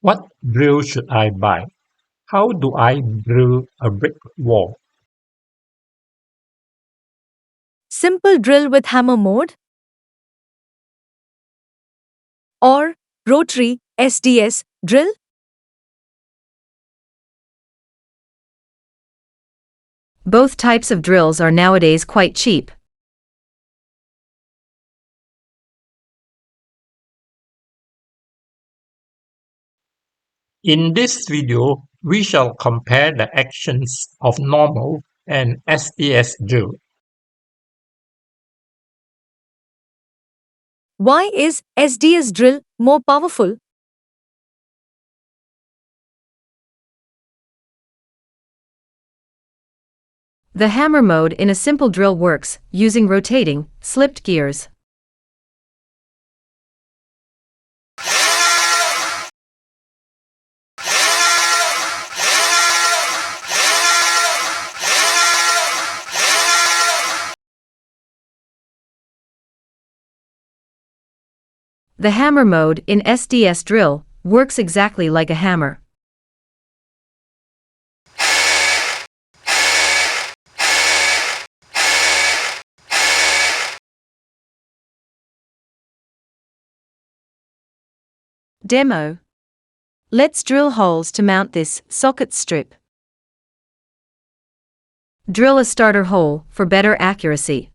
What drill should I buy? How do I drill a brick wall? Simple drill with hammer mode or rotary SDS drill? Both types of drills are nowadays quite cheap. In this video, we shall compare the actions of normal and SDS drill. Why is SDS drill more powerful? The hammer mode in a simple drill works using rotating, slipped gears. The hammer mode in SDS drill works exactly like a hammer. Demo. Let's drill holes to mount this socket strip. Drill a starter hole for better accuracy.